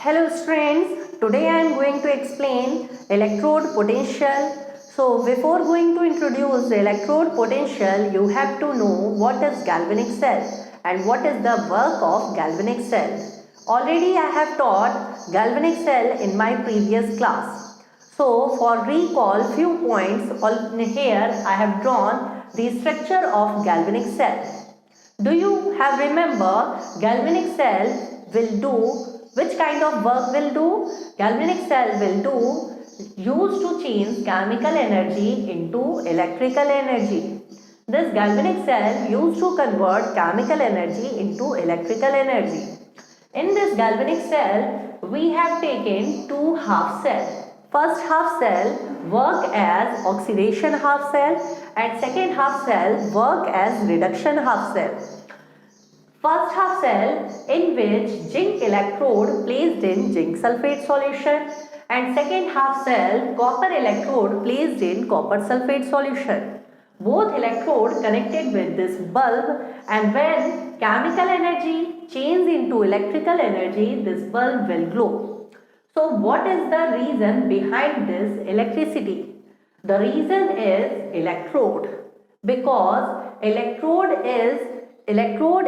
Hello students, today I am going to explain electrode potential. So before going to introduce the electrode potential, you have to know what is galvanic cell and what is the work of galvanic cell. Already I have taught galvanic cell in my previous class. So for recall few points here I have drawn the structure of galvanic cell. Do you have remember galvanic cell will do which kind of work will do? Galvanic cell will do used to change chemical energy into electrical energy. This galvanic cell used to convert chemical energy into electrical energy. In this galvanic cell, we have taken two half cells. First half cell work as oxidation half cell and second half cell work as reduction half cell. First half cell in which zinc electrode placed in zinc sulfate solution and second half cell copper electrode placed in copper sulfate solution. Both electrode connected with this bulb, and when chemical energy changes into electrical energy, this bulb will glow. So what is the reason behind this electricity? The reason is electrode, because electrode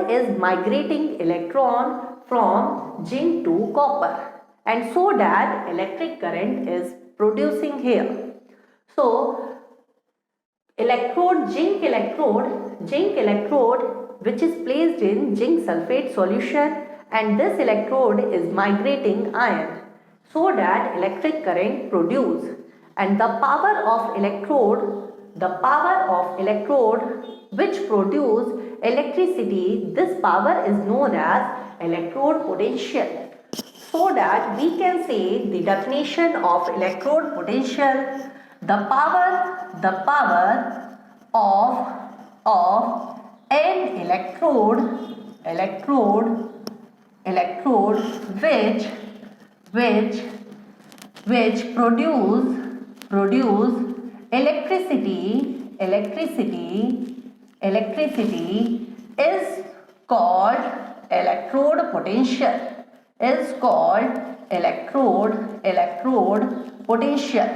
is migrating electron from zinc to copper, and so that electric current is producing here. So zinc electrode which is placed in zinc sulfate solution, and this electrode is migrating iron so that electric current produce, and the power of electrode which produce electricity, this power is known as electrode potential. So that we can say the definition of electrode potential, the power of an electrode which produce electricity is called electrode potential, electrode potential.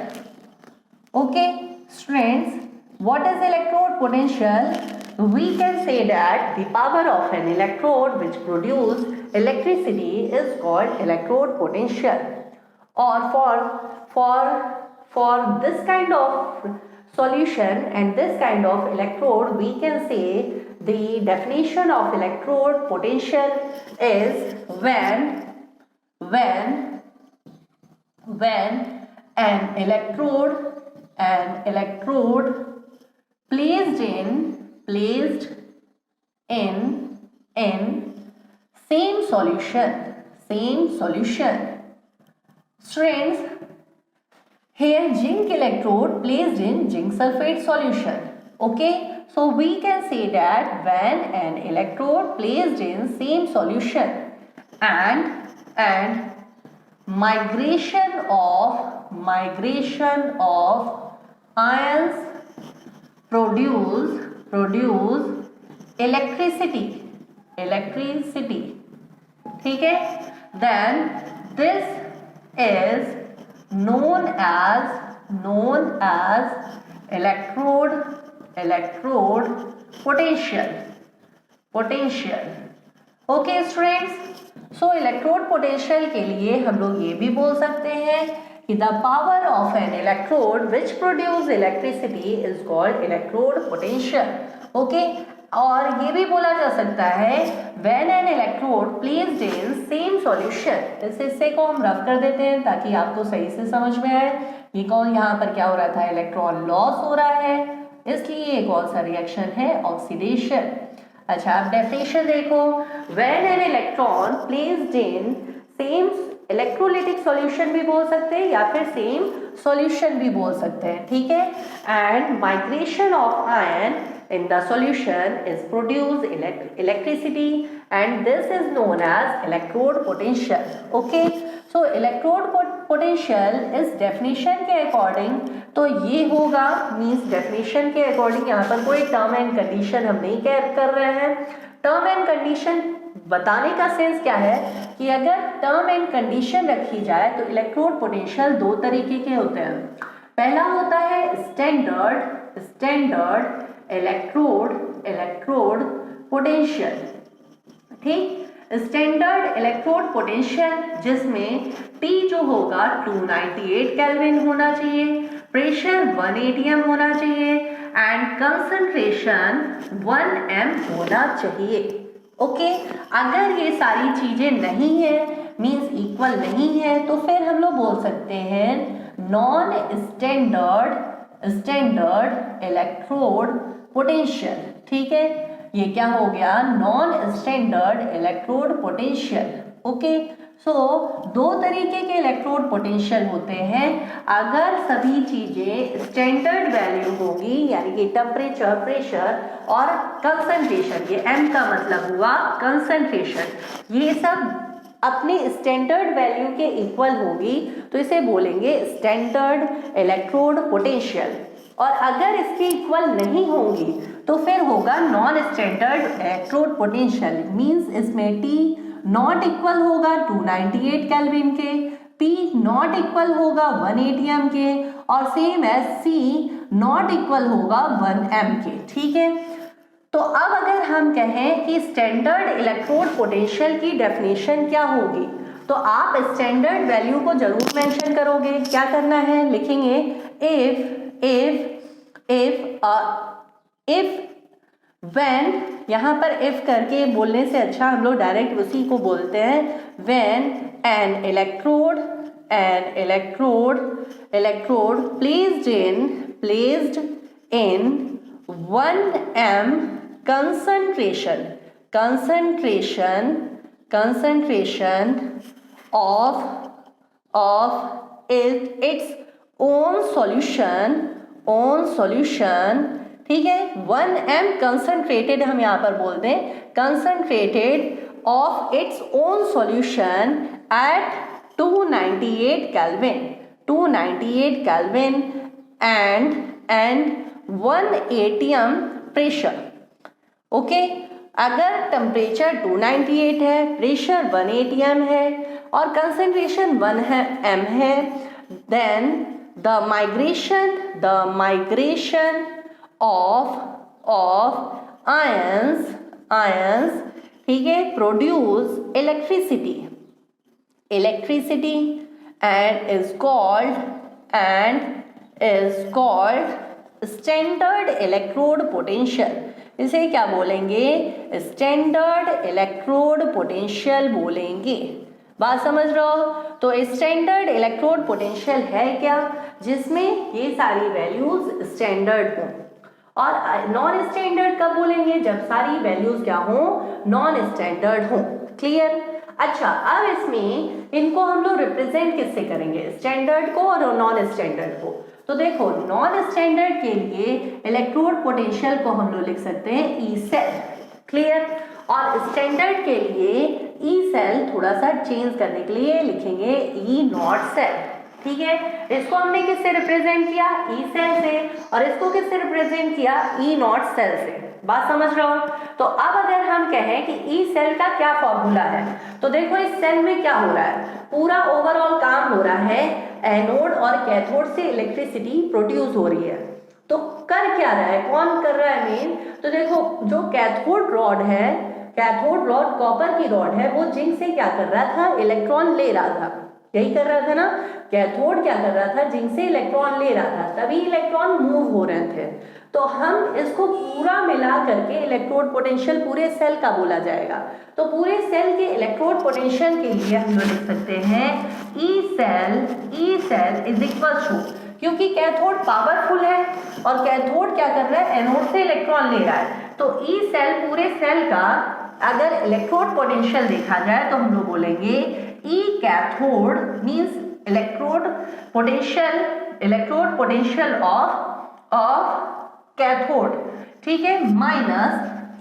Okay students, what is electrode potential? We can say that the power of an electrode which produce electricity is called electrode potential. Or for this kind of solution and this kind of electrode, we can say the definition of electrode potential is when an electrode placed in same solution. Students, here zinc electrode placed in zinc sulfate solution. Okay, so we can say that when an electrode placed in same solution and migration of ions produce electricity. ठीक है, then this is known as electrode potential. Okay students, so electrode potential के लिए हम लोग ये भी बोल सकते हैं कि the power of an electrode which produce electricity is called electrode potential. Okay, और ये भी बोला जा सकता है when an electrode placed in same solution. इस हिस्से को हम रफ कर देते हैं ताकि आपको सही से समझ में आए। ये कौन यहाँ पर क्या हो रहा था, इलेक्ट्रॉन लॉस हो रहा है, इसलिए ये कौन सा रिएक्शन है, ऑक्सीडेशन। अच्छा, आप डेफिनेशन देखो, when an electron placed in same electrolytic solution भी बोल सकते हैं या फिर सेम सॉल्यूशन भी बोल सकते हैं, ठीक है, and migration of ion in the solution is produce electricity, and this is known as electrode potential. Okay, so electrode potential is definition के according तो ये होगा, means definition के according यहाँ पर कोई term and condition हम नहीं कर रहे हैं। term and condition बताने का सेंस क्या है कि अगर टर्म एंड कंडीशन रखी जाए तो इलेक्ट्रोड पोटेंशियल दो तरीके के होते हैं। पहला होता है स्टैंडर्ड इलेक्ट्रोड पोटेंशियल, ठीक। स्टैंडर्ड इलेक्ट्रोड पोटेंशियल जिसमें T जो होगा 298 केल्विन होना चाहिए, प्रेशर 1 atm होना चाहिए एंड कंसंट्रेशन 1 m होना चाहिए। ओके, अगर ये सारी चीजें नहीं है, मींस इक्वल नहीं है, तो फिर हम लोग बोल सकते हैं नॉन स्टैंडर्ड इलेक्ट्रोड पोटेंशियल, ठीक है। ये क्या हो गया, non standard electrode potential. Okay, so दो तरीके के इलेक्ट्रोड पोटेंशियल होते हैं। अगर सभी चीजें स्टैंडर्ड वैल्यू होगी, यानी कि टेम्परेचर, प्रेशर और कंसंट्रेशन, ये m का मतलब हुआ कंसंट्रेशन, ये सब अपने स्टैंडर्ड वैल्यू के इक्वल होगी, तो इसे बोलेंगे स्टैंडर्ड इलेक्ट्रोड पोटेंशियल। और अगर इसके इक्वल नहीं होंगी तो फिर होगा non standard electrode potential, means इसमें T नॉट इक्वल होगा 298 केल्विन के, P नॉट इक्वल होगा 1 atm के, और same as C not equal होगा 1 m के, ठीक है। तो अब अगर हम कहें कि स्टैंडर्ड इलेक्ट्रोड पोटेंशियल की डेफिनेशन क्या होगी, तो आप स्टैंडर्ड वैल्यू को जरूर मेंशन करोगे। क्या करना है, लिखेंगे इफ व्हेन, यहाँ पर इफ करके बोलने से अच्छा हम लोग डायरेक्ट उसी को बोलते हैं, when an electrode placed in 1 m concentration of its own solution, ठीक है। 1 m concentrated हम यहाँ पर बोलते हैं, concentrated of its own solution at 298 Kelvin and 1 atm pressure। Okay, अगर टेम्परेचर 298 है, प्रेशर 1 atm है और कंसंट्रेशन 1 m है, then the migration of ions, ठीक है, produce electricity and is called standard electrode potential. इसे क्या बोलेंगे, स्टैंडर्ड इलेक्ट्रोड पोटेंशियल बोलेंगे। बात समझ रहे हो? तो स्टैंडर्ड इलेक्ट्रोड पोटेंशियल है क्या, जिसमें ये सारी वैल्यूज स्टैंडर्ड हों। और नॉन स्टैंडर्ड कब बोलेंगे, जब सारी वैल्यूज क्या हो, नॉन स्टैंडर्ड हो। क्लियर? अच्छा, अब इसमें इनको हम लोग रिप्रेजेंट किससे करेंगे, स्टैंडर्ड को और नॉन स्टैंडर्ड को। तो देखो, नॉन स्टैंडर्ड के लिए इलेक्ट्रोड पोटेंशियल को हम लोग लिख सकते हैं ई सेल। क्लियर? और स्टैंडर्ड के लिए ई सेल थोड़ा सा चेंज करने के लिए लिखेंगे ई नॉट सेल। ठीक है, इसको हमने किससे रिप्रेजेंट किया, ई सेल से, और इसको किससे रिप्रेजेंट किया, ई नॉट सेल से। बात समझ रहे हो? तो अब अगर हम कहें कि ई सेल का क्या फॉर्मूला है, तो देखो इस सेल में क्या हो रहा है, पूरा ओवरऑल काम हो रहा है, एनोड और कैथोड से इलेक्ट्रिसिटी प्रोड्यूस हो रही है। तो कर क्या रहा है, कौन कर रहा है मेन, तो देखो जो कैथोड रॉड है, कैथोड रॉड कॉपर की रॉड है, वो जिंक से क्या कर रहा था, इलेक्ट्रॉन ले रहा था। यही कर रहा था ना, कैथोड क्या कर रहा था, जिंक से इलेक्ट्रॉन ले रहा था, तभी इलेक्ट्रॉन मूव हो रहे थे। तो हम इसको पूरा मिला करके इलेक्ट्रोड पोटेंशियल पूरे सेल का बोला जाएगा। तो पूरे सेल के इलेक्ट्रोड पोटेंशियल के लिए हम लोग लिख सकते हैं E cell is equal to, क्योंकि कैथोड पावरफुल है और कैथोड क्या कर रहा है, एनोड से इलेक्ट्रॉन ले रहा है। तो ई सेल पूरे सेल का अगर इलेक्ट्रोड पोटेंशियल देखा जाए तो हम लोग बोलेंगे ई cathode means electrode potential of cathode, ठीक है, माइनस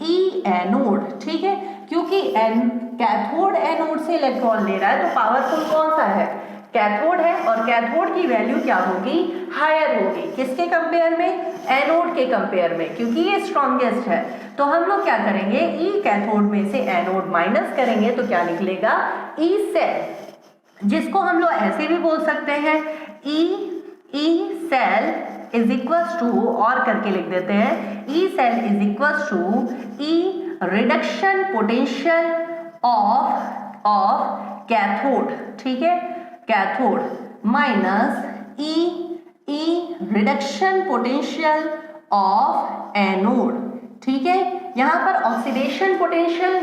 ई एनोड। ठीक है, क्योंकि कैथोड एनोड से इलेक्ट्रॉन ले रहा है, तो पावरफुल कौन सा है, कैथोड है और कैथोड की वैल्यू क्या होगी, हायर होगी। किसके कंपेयर में, एनोड के कंपेयर में, क्योंकि ये स्ट्रॉन्गेस्ट है। तो हम लोग क्या करेंगे, ई कैथोड में से एनोड माइनस करेंगे तो क्या निकलेगा, ई सेल, जिसको हम लोग ऐसे भी बोल सकते हैं E cell is equals to, और करके लिख देते हैं, E cell is equals to E reduction potential of cathode, ठीक है, cathode minus E reduction potential of anode, ठीक है। यहाँ पर ऑक्सीडेशन पोटेंशियल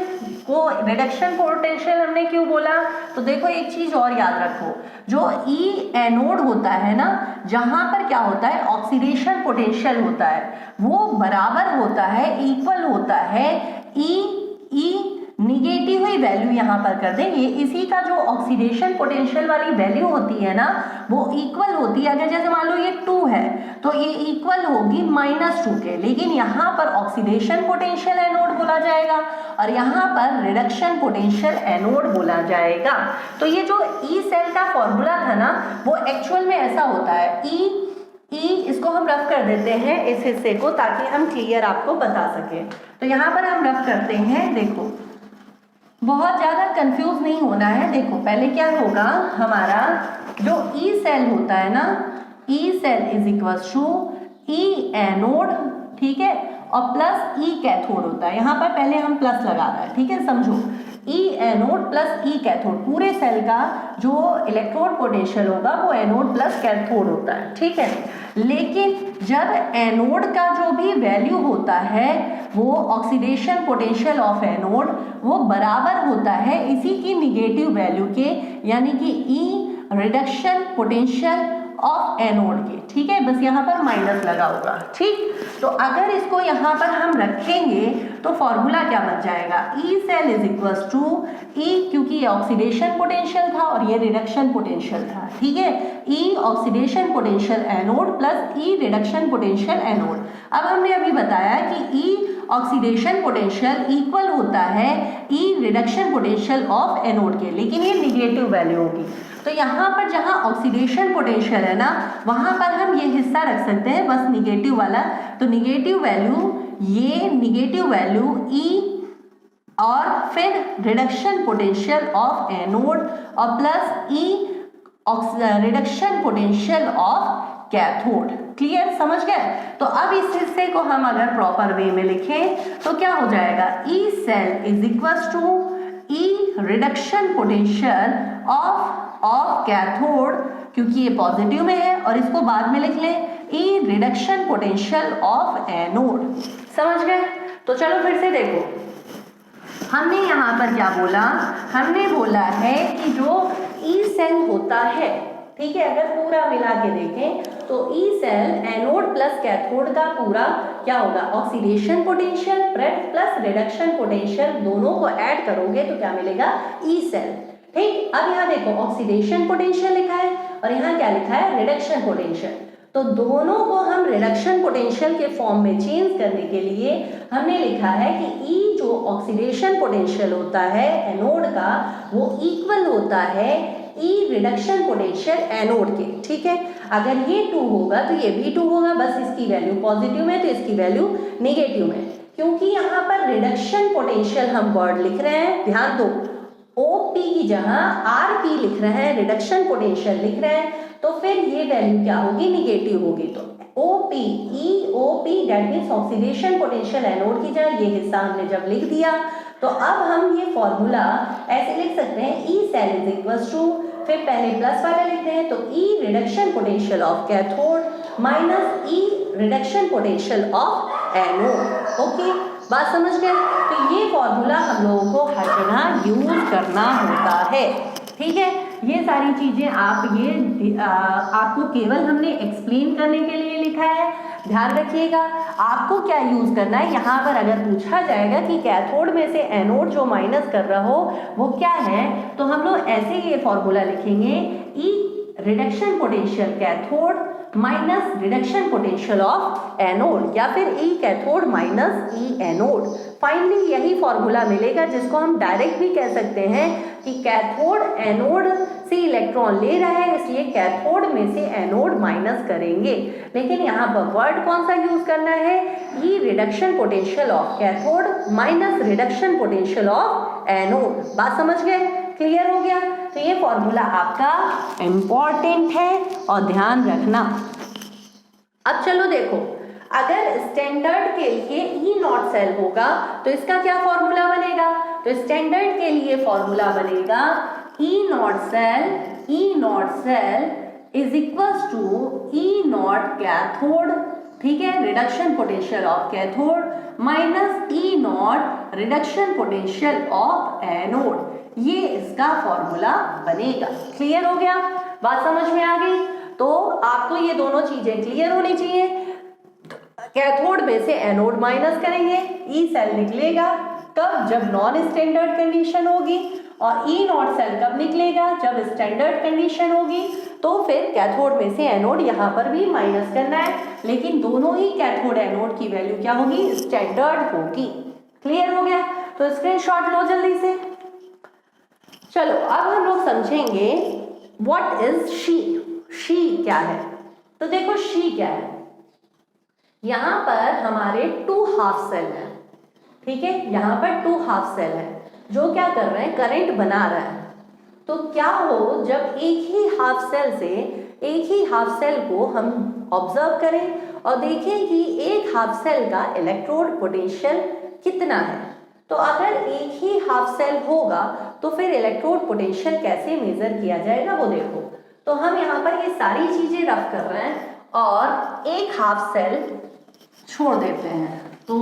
को रिडक्शन पोटेंशियल हमने क्यों बोला, तो देखो एक चीज और याद रखो, जो ई एनोड होता है ना, जहां पर क्या होता है, ऑक्सीडेशन पोटेंशियल होता है, वो बराबर होता है, इक्वल होता है ई निगेटिव हुई वैल्यू यहाँ पर कर दें, ये इसी का जो ऑक्सीडेशन पोटेंशियल वाली वैल्यू होती है ना, वो इक्वल होती है, अगर जैसे मान लो ये 2 है तो ये इक्वल होगी -2 के, लेकिन यहाँ पर ऑक्सीडेशन पोटेंशियल एनोड बोला जाएगा और यहाँ पर रिडक्शन पोटेंशियल एनोड बोला जाएगा। तो ये जो ई सेल का फॉर्मूला था ना, वो एक्चुअल में ऐसा होता है, ई इसको हम रफ कर देते हैं इस हिस्से को, ताकि हम क्लियर आपको बता सके। तो यहाँ पर हम रफ करते हैं, देखो बहुत ज़्यादा कंफ्यूज नहीं होना है। देखो पहले क्या होगा, हमारा जो ई सेल होता है ना, E cell is equals to E anode, ठीक है, और प्लस ई कैथोड होता है। यहाँ पर पहले हम प्लस लगा रहे हैं, ठीक है, समझो, ई एनोड प्लस ई कैथोड, पूरे सेल का जो इलेक्ट्रोड पोटेंशियल होगा वो एनोड प्लस कैथोड होता है, ठीक है। लेकिन जब एनोड का जो भी वैल्यू होता है वो ऑक्सीडेशन पोटेंशियल ऑफ एनोड वो बराबर होता है इसी की निगेटिव वैल्यू के, यानी कि ई रिडक्शन पोटेंशियल ऑफ एनोड के, ठीक है, बस यहाँ पर माइनस लगा होगा, ठीक। तो अगर इसको यहाँ पर हम रखेंगे तो फॉर्मूला क्या बन जाएगा, E cell is equals to E, क्योंकि ये ऑक्सीडेशन पोटेंशियल था और ये रिडक्शन पोटेंशियल था, ठीक है, ई ऑक्सीडेशन पोटेंशियल एनोड प्लस ई रिडक्शन पोटेंशियल एनोड। अब हमने अभी बताया कि ई ऑक्सीडेशन पोटेंशियल इक्वल होता है E reduction potential of anode के, लेकिन ये निगेटिव वैल्यू होगी। तो यहाँ पर जहाँ ऑक्सीडेशन पोटेंशियल है ना, वहाँ पर हम ये हिस्सा रख सकते हैं बस निगेटिव वाला, तो निगेटिव वैल्यू, ये निगेटिव वैल्यू ई और फिर रिडक्शन पोटेंशियल ऑफ एनोड और plus E reduction potential of cathode. Clear, समझ गए। तो अब इस हिस्से को हम अगर प्रॉपर वे में लिखें तो क्या हो जाएगा, E cell is equals to E reduction potential of cathode, क्योंकि ये पॉजिटिव में है, और इसको बाद में लिख लें ई रिडक्शन पोटेंशियल ऑफ एनोड। समझ गए। तो चलो फिर से देखो, हमने यहाँ पर क्या बोला, हमने बोला है कि जो ई सेल होता है, ठीक है, अगर पूरा मिला के देखें तो E cell anode plus cathode का पूरा क्या होगा, oxidation potential plus reduction potential, दोनों को ऐड करोगे तो क्या मिलेगा, ई सेल, ठीक। अब यहाँ देखो ऑक्सीडेशन पोटेंशियल लिखा है और यहाँ क्या लिखा है, रिडक्शन पोटेंशियल। तो दोनों को हम रिडक्शन पोटेंशियल के फॉर्म में चेंज करने के लिए हमने लिखा है कि ई जो ऑक्सीडेशन पोटेंशियल होता है एनोड का वो इक्वल होता है ई रिडक्शन पोटेंशियल एनोड के, ठीक है। अगर ये 2 होगा तो ये भी 2 होगा, बस इसकी वैल्यू पॉजिटिव में तो इसकी वैल्यू नेगेटिव में, क्योंकि यहाँ पर रिडक्शन पोटेंशियल हम वर्ड लिख रहे हैं, ध्यान दो, OP की जगह RP लिख रहे हैं, रिडक्शन पोटेंशियल लिख रहे हैं, तो फिर ये वैल्यू क्या होगी, निगेटिव होगी। तो OP that means oxidation potential anode की जगह ये हिस्सा हमने जब लिख दिया तो अब हम ये फॉर्मूला ऐसे लिख सकते हैं, E cell is equals to, फिर पहले प्लस वाला लिखते हैं तो E reduction potential of cathode minus E reduction potential of anode. Okay, बात समझ गए। तो ये फॉर्मूला हम लोगों को हर जगह यूज करना होता है, ठीक है। ये सारी चीजें आपको केवल हमने एक्सप्लेन करने के लिए लिखा है, ध्यान रखिएगा। आपको क्या यूज करना है, यहाँ पर अगर पूछा जाएगा कि कैथोड में से एनोड जो माइनस कर रहा हो वो क्या है, तो हम लोग ऐसे ये फॉर्मूला लिखेंगे, E reduction potential cathode minus reduction potential of anode, या फिर E cathode minus E anode. Finally यही फॉर्मूला मिलेगा जिसको हम डायरेक्ट भी कह सकते हैं कि कैथोड एनोड से इलेक्ट्रॉन ले रहा है, इसलिए कैथोड में से एनोड माइनस करेंगे। लेकिन यहाँ पर वर्ड कौन सा यूज करना है, E reduction potential of cathode minus reduction potential of anode. बात समझ गए, क्लियर हो गया। तो ये फॉर्मूला आपका इम्पॉर्टेंट है और ध्यान रखना। अब चलो देखो, अगर स्टैंडर्ड के लिए ई नॉट सेल होगा तो इसका क्या फॉर्मूला बनेगा, तो स्टैंडर्ड के लिए फॉर्मूला बनेगा E naught cell is equals to E naught cathode, ठीक है, reduction potential of cathode minus E naught reduction potential of anode. ये इसका फॉर्मूला बनेगा। क्लियर हो गया, बात समझ में आ गई। तो आपको ये दोनों चीजें क्लियर होनी चाहिए। कैथोड में से एनोड माइनस करेंगे, ई सेल निकलेगा कब, जब नॉन स्टैंडर्ड कंडीशन होगी, और ई नॉट सेल कब निकलेगा, जब स्टैंडर्ड कंडीशन होगी। तो फिर कैथोड में से एनोड यहाँ पर भी माइनस करना है, लेकिन दोनों ही कैथोड एनोड की वैल्यू क्या होगी, स्टैंडर्ड होगी। क्लियर हो गया, तो स्क्रीनशॉट लो जल्दी से। चलो अब हम लोग समझेंगे व्हाट इज शी क्या है। तो देखो शी क्या है, यहां पर हमारे 2 हाफ सेल है, ठीक है, यहां पर 2 हाफ सेल है जो क्या कर रहे हैं, करंट बना रहा है। तो क्या हो, जब एक ही हाफ सेल को हम ऑब्जर्व करें और देखें कि एक हाफ सेल का इलेक्ट्रोड पोटेंशियल कितना है। तो अगर एक ही हाफ सेल होगा तो फिर इलेक्ट्रोड पोटेंशियल कैसे मेजर किया जाएगा वो देखो। तो हम यहाँ पर ये सारी चीजें रफ कर रहे हैं और एक हाफ सेल छोड़ देते हैं। तो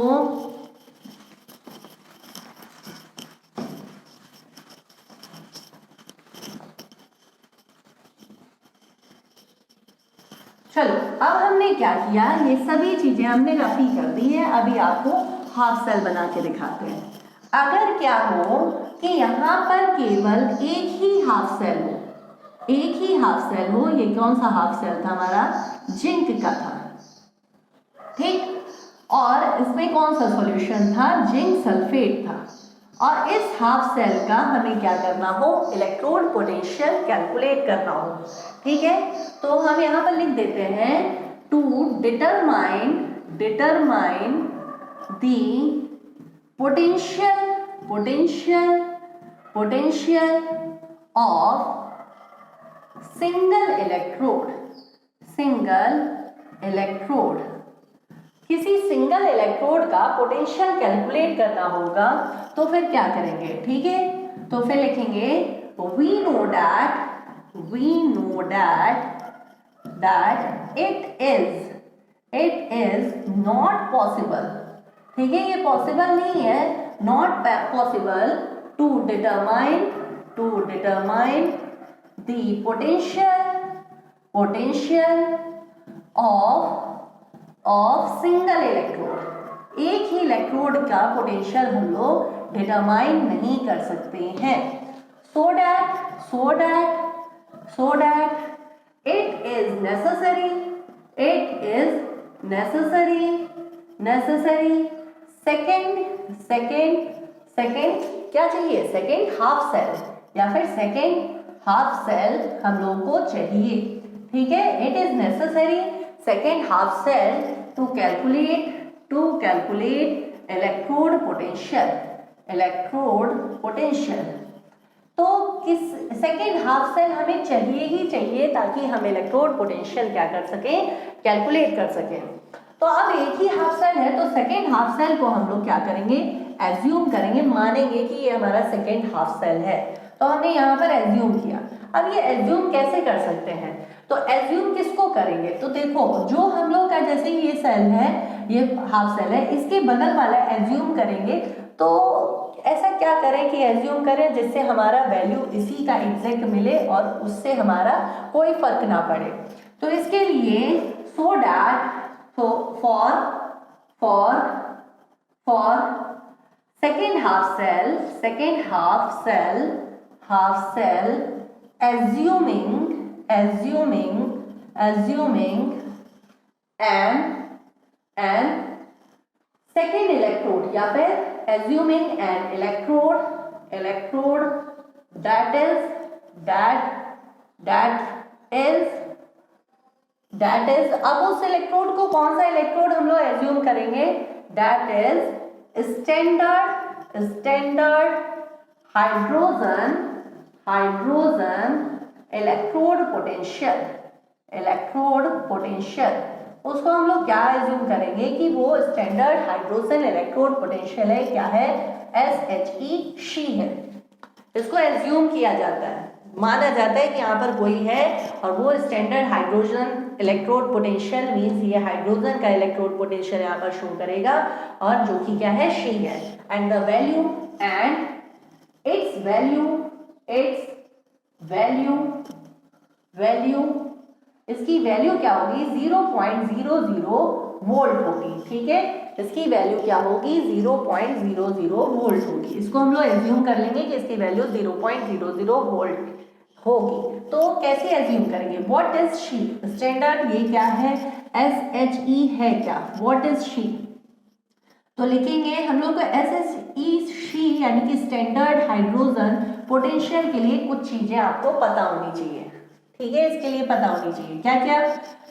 चलो अब हमने क्या किया, ये सभी चीजें हमने रफी कर दी है। अभी आपको हाफ सेल बना के दिखाते हैं। अगर क्या हो कि यहाँ पर केवल एक ही हाफ सेल हो, ये कौन सा हाफ सेल था हमारा, जिंक का था, ठीक, और इसमें कौन सा सॉल्यूशन था, जिंक सल्फेट था। और इस हाफ सेल का हमें क्या करना हो, इलेक्ट्रोड पोटेंशियल कैलकुलेट करना हो, ठीक है। तो हम यहाँ पर लिख देते हैं to determine the potential of single electrode किसी सिंगल इलेक्ट्रोड का पोटेंशियल कैलकुलेट करना होगा। तो फिर क्या करेंगे, ठीक है, तो फिर लिखेंगे we know that it is not possible, ठीक है, ये पॉसिबल नहीं है, not possible to determine the potential of single electrode. एक ही इलेक्ट्रोड का पोटेंशियल हम लोग डिटरमाइन नहीं कर सकते हैं। So that it is necessary second क्या चाहिए, सेकेंड हाफ सेल या फिर सेकेंड हाफ सेल हम लोग को चाहिए, ठीक है। It is necessary second half cell to calculate electrode potential. तो किस सेकेंड हाफ सेल हमें चाहिए ही चाहिए ताकि हम इलेक्ट्रोड पोटेंशियल क्या कर सकें, कैलकुलेट कर सकें। तो अब एक ही हाफ सेल है तो सेकेंड हाफ सेल को हम लोग क्या करेंगे, एज्यूम करेंगे, मानेंगे कि ये हमारा सेकेंड हाफ सेल है। तो हमने यहाँ पर एज्यूम किया। अब ये एज्यूम कैसे कर सकते हैं, तो एज्यूम किसको करेंगे, तो देखो जो हम लोग का जैसे ये सेल है, ये हाफ सेल है, इसके बगल वाला एज्यूम करेंगे। तो ऐसा क्या करें कि एज्यूम करें जिससे हमारा वैल्यू इसी का एग्जैक्ट मिले और उससे हमारा कोई फर्क ना पड़े। तो इसके लिए so that for second half cell assuming an second electrode या फिर assuming an electrode that is अब उस इलेक्ट्रोड को कौन सा इलेक्ट्रोड हम लोग एज्यूम करेंगे, that is standard hydrogen electrode potential, उसको हम लोग क्या एज्यूम करेंगे कि वो स्टैंडर्ड हाइड्रोजन इलेक्ट्रोड पोटेंशियल है, क्या है, SHE है। इसको एज्यूम किया जाता है, माना जाता है कि यहाँ पर कोई है और वो standard hydrogen electrode potential means ये हाइड्रोजन का इलेक्ट्रोड पोटेंशियल यहाँ पर शो करेगा और जो कि क्या है, she है। And the value and its value इसकी वैल्यू क्या होगी, 0.00 वोल्ट होगी, ठीक है। इसकी वैल्यू क्या होगी, 0.00 वोल्ट होगी। इसको हम लोग एज्यूम कर लेंगे कि इसकी वैल्यू 0.00 वोल्ट होगी। तो कैसे एज्यूम करेंगे, व्हाट इज शी, स्टैंडर्ड ये क्या है, SHE है क्या, व्हाट इज शी, तो लिखेंगे हम लोग को SHE यानी कि स्टैंडर्ड हाइड्रोजन पोटेंशियल के लिए कुछ चीजें आपको पता होनी चाहिए, ठीक है। इसके लिए पता होनी चाहिए क्या क्या,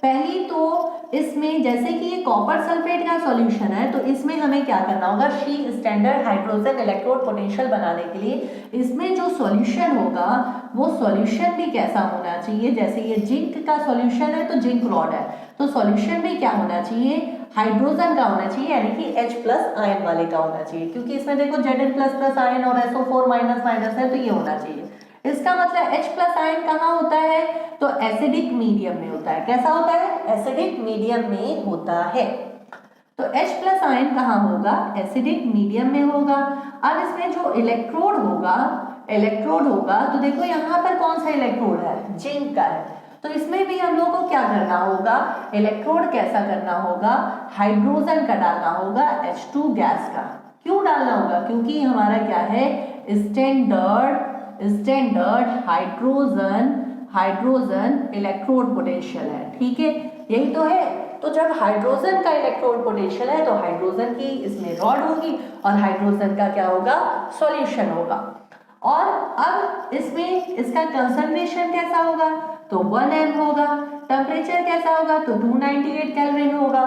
पहली तो इसमें जैसे कि ये कॉपर सल्फेट का सॉल्यूशन है, तो इसमें हमें क्या करना होगा, she standard hydrogen electrode potential बनाने के लिए इसमें जो सॉल्यूशन होगा वो सॉल्यूशन भी कैसा होना चाहिए, जैसे ये जिंक का सॉल्यूशन है तो जिंक रॉड है, तो सॉल्यूशन भी क्या होना चाहिए, हाइड्रोजन का होना चाहिए, यानी कि H+ आयन वाले का होना चाहिए, क्योंकि इसमें देखो Zn++ आयन और SO4- है, तो ये होना चाहिए। इसका मतलब H+ आयन कहाँ होता है, तो एसिडिक मीडियम में होता है, कैसा होता है, एसिडिक मीडियम में होता है। तो H+ आयन कहाँ होगा, एसिडिक मीडियम में होगा। अब इसमें जो इलेक्ट्रोड होगा तो देखो यहाँ पर कौन सा इलेक्ट्रोड है, जिंक का है, तो इसमें भी हम लोग को क्या करना होगा, इलेक्ट्रोड कैसा करना होगा, हाइड्रोजन का डालना होगा, H2 गैस का। क्यों डालना होगा, क्योंकि हमारा क्या है, स्टैंडर्ड हाइड्रोजन इलेक्ट्रोड पोटेंशियल है, ठीक है, यही तो है। तो जब हाइड्रोजन का इलेक्ट्रोड पोटेंशियल है तो हाइड्रोजन की इसमें रॉड होगी और हाइड्रोजन का क्या होगा, सॉल्यूशन होगा। और अब इसमें इसका कंसंट्रेशन कैसा होगा, तो 1 m होगा, टेम्परेचर कैसा होगा, तो 298 केल्विन होगा।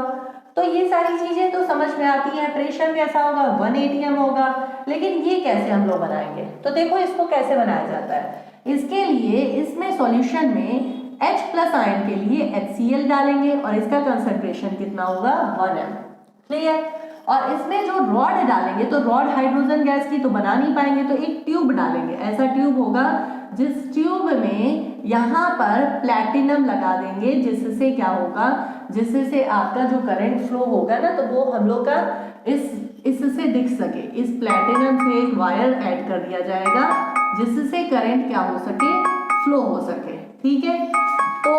तो ये सारी चीजें तो समझ में आती हैं। प्रेशर कैसा होगा, 180 m होगा। लेकिन ये कैसे हम लोग बनाएंगे, तो देखो इसको कैसे बनाया जाता है। इसके लिए इसमें सॉल्यूशन में H+ आयन के लिए HCl डालेंगे और इसका कंसंट्रेशन कितना होगा, 1 m, क्लियर। और इसमें जो रॉड डालेंगे, तो रॉड हाइड्रोजन गैस की तो बना नहीं पाएंगे, तो एक ट्यूब डालेंगे, ऐसा ट्यूब होगा जिस ट्यूब में यहाँ पर प्लैटिनम लगा देंगे, जिससे क्या होगा, जिससे आपका जो करंट फ्लो होगा ना, तो वो हम लोग का इससे दिख सके। इस प्लैटिनम से एक वायर ऐड कर दिया जाएगा जिससे करंट क्या हो सके, फ्लो हो सके, ठीक है। तो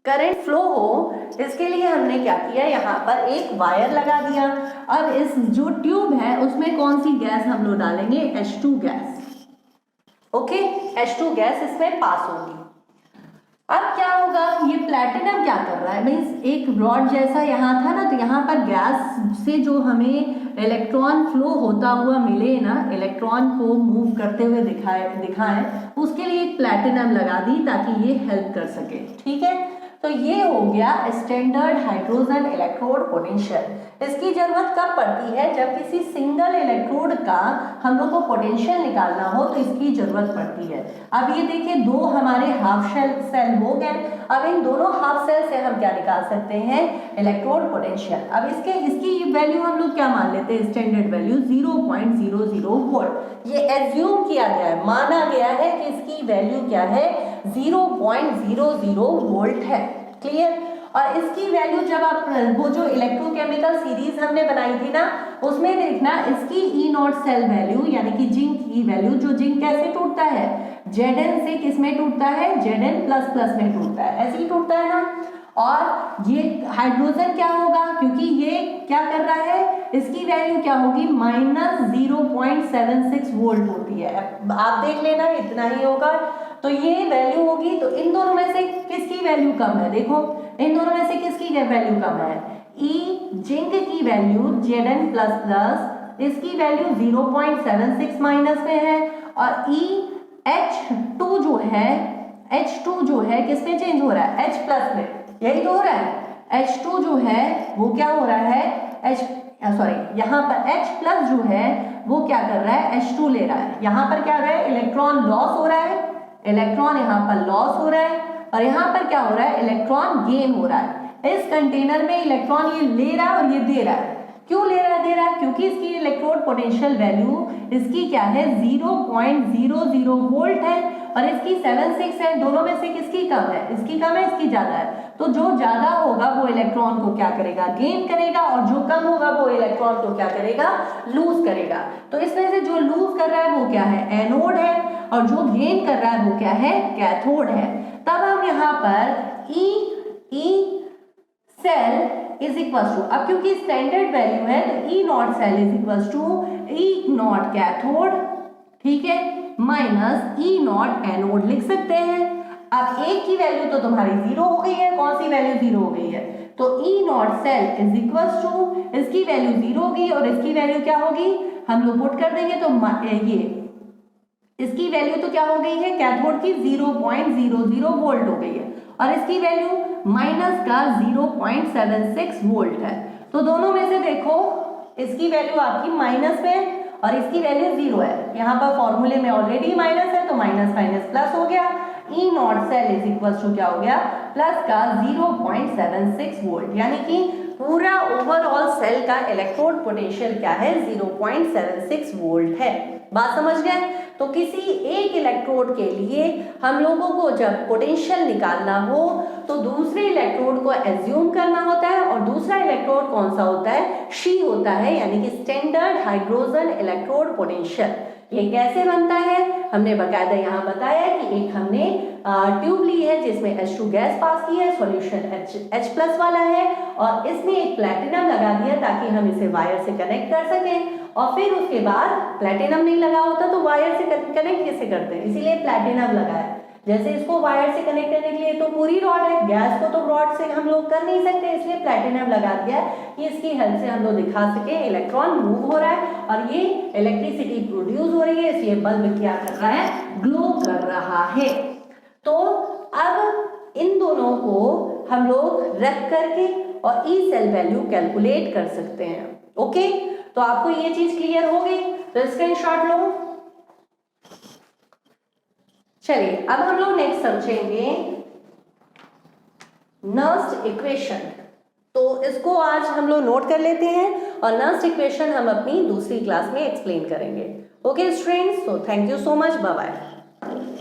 करंट फ्लो हो, इसके लिए हमने क्या किया, यहाँ पर एक वायर लगा दिया। अब इस जो ट्यूब है उसमें कौन सी गैस हम लोग डालेंगे, H2 gas, okay, H2 gas इसमें पास होगी। अब क्या होगा, ये प्लैटिनम क्या कर रहा है, मीन्स एक रॉड जैसा यहाँ था ना, तो यहाँ पर गैस से जो हमें इलेक्ट्रॉन फ्लो होता हुआ मिले ना, इलेक्ट्रॉन को मूव करते हुए दिखाए, उसके लिए एक प्लैटिनम लगा दी ताकि ये हेल्प कर सके, ठीक है। तो ये हो गया स्टैंडर्ड हाइड्रोजन इलेक्ट्रोड पोटेंशियल। इसकी जरूरत कब पड़ती है, जब किसी सिंगल इलेक्ट्रोड का हम लोग को पोटेंशियल निकालना हो तो इसकी जरूरत पड़ती है। अब ये देखिए, दो हमारे हाफ सेल हो गए। अब इन दोनों हाफ सेल से हम क्या निकाल सकते हैं, इलेक्ट्रोड पोटेंशियल। अब इसकी वैल्यू हम लोग क्या मान लेते हैं, स्टैंडर्ड वैल्यू 0.00 वोल्ट। ये एज्यूम किया गया है, माना गया है कि इसकी वैल्यू क्या है, 0.00 वोल्ट है, क्लियर। और इसकी वैल्यू जब आप वो जो इलेक्ट्रोकेमिकल सीरीज हमने बनाई थी ना, उसमें देखना इसकी E0 सेल वैल्यू यानी कि जिंक की वैल्यू, जो जिंक कैसे टूटता है, Zn से किस में टूटता है, Zn++ में टूटता है, ऐसे ही टूटता है ना। और ये हाइड्रोजन क्या होगा, क्योंकि ये क्या कर रहा है, इसकी वैल्यू क्या होगी, -0.76 वोल्ट होती है। आप देख लेना, इतना ही होगा, तो ये वैल्यू होगी। तो इन दोनों में से किसकी वैल्यू कम है, देखो इन दोनों में से किसकी वैल्यू कम है, जिंक की वैल्यू Zn++ इसकी वैल्यू 0.76 माइनस में है, और H2 जो है किस में चेंज हो रहा है, H प्लस में, यही तो हो रहा है। H2 जो है वो क्या हो रहा है, यहाँ पर H प्लस जो है वो क्या कर रहा है, H2 ले रहा है। यहाँ पर क्या हो रहा है, इलेक्ट्रॉन लॉस हो रहा है, इलेक्ट्रॉन यहाँ पर लॉस हो रहा है, और यहाँ पर क्या हो रहा है, इलेक्ट्रॉन गेन हो रहा है। इस कंटेनर में इलेक्ट्रॉन ये ले रहा है और ये दे रहा है। क्यों ले रहा है, दे रहा है, क्योंकि इसकी इलेक्ट्रोड पोटेंशियल वैल्यू इसकी क्या है, 0.00 वोल्ट है, और इसकी 76 है। दोनों में से किसकी कम है, इसकी कम है, इसकी ज्यादा है। तो जो ज्यादा होगा वो इलेक्ट्रॉन को क्या करेगा, गेन करेगा, और जो कम होगा वो इलेक्ट्रॉन को क्या करेगा, लूज करेगा। तो इसमें से जो लूज कर रहा है वो क्या है, एनोड है, और जो गेन कर रहा है वो क्या है, कैथोड है। तब हम यहाँ पर E cell is equal to, अब क्योंकि स्टैंडर्ड वैल्यू है तो E naught cell is equal to E naught cathode, ठीक है, माइनस ई नॉट एनोड लिख सकते हैं। अब एक की वैल्यू तो तुम्हारी 0 हो गई है, कौन सी वैल्यू 0 हो गई है, तो E naught cell is equal to, इसकी वैल्यू 0 होगी और इसकी वैल्यू क्या होगी, हम लोग पुट कर देंगे तो ये इसकी वैल्यू तो क्या हो गई है, कैथोड की 0.00 वोल्ट हो गई है, और इसकी वैल्यू माइनस का 0.76 वोल्ट है। तो दोनों में से देखो, इसकी वैल्यू आपकी माइनस में और इसकी वैल्यू 0 है। यहाँ पर फॉर्मूले में ऑलरेडी माइनस है, तो माइनस माइनस प्लस हो गया। E naught cell is equal to क्या हो गया, प्लस का 0.76 वोल्ट, यानी कि पूरा ओवरऑल सेल का इलेक्ट्रोड पोटेंशियल क्या है, 0.76 वोल्ट है। बात समझ गए। तो किसी एक इलेक्ट्रोड के लिए हम लोगों को जब पोटेंशियल निकालना हो तो दूसरे इलेक्ट्रोड को एज्यूम करना होता है, और दूसरा इलेक्ट्रोड कौन सा होता है, शी होता है, यानी कि स्टैंडर्ड हाइड्रोजन इलेक्ट्रोड पोटेंशियल। ये कैसे बनता है, हमने बकायदा यहाँ बताया कि एक हमने ट्यूब ली है जिसमें H2 गैस पास की है, सॉल्यूशन H प्लस वाला है, और इसमें एक प्लैटिनम लगा दिया ताकि हम इसे वायर से कनेक्ट कर सकें। और फिर उसके बाद प्लैटिनम नहीं लगा होता तो वायर से कनेक्ट कैसे करते हैं, इसीलिए प्लैटिनम लगा है। जैसे इसको वायर से कनेक्ट करने के लिए तो पूरी रॉड है, गैस को तो रॉड से हम लोग कर नहीं सकते, इसलिए प्लैटिनम लगा दिया है कि इसकी हेल्प से हम लोग दिखा सके इलेक्ट्रॉन मूव हो रहा है और ये इलेक्ट्रिसिटी प्रोड्यूस हो रही है, इसलिए बल्ब क्या कर रहा है, ग्लो कर रहा है। तो अब इन दोनों को हम लोग रख करके और ई सेल वैल्यू कैलकुलेट कर सकते हैं। ओके, तो आपको ये चीज क्लियर हो गई, तो स्क्रीनशॉट लो। चलिए अब हम लोग नेक्स्ट समझेंगे नर्स्ड इक्वेशन। तो इसको आज हम लोग नोट कर लेते हैं और नर्स्ड इक्वेशन हम अपनी दूसरी क्लास में एक्सप्लेन करेंगे। Okay students, so thank you so much, bye bye।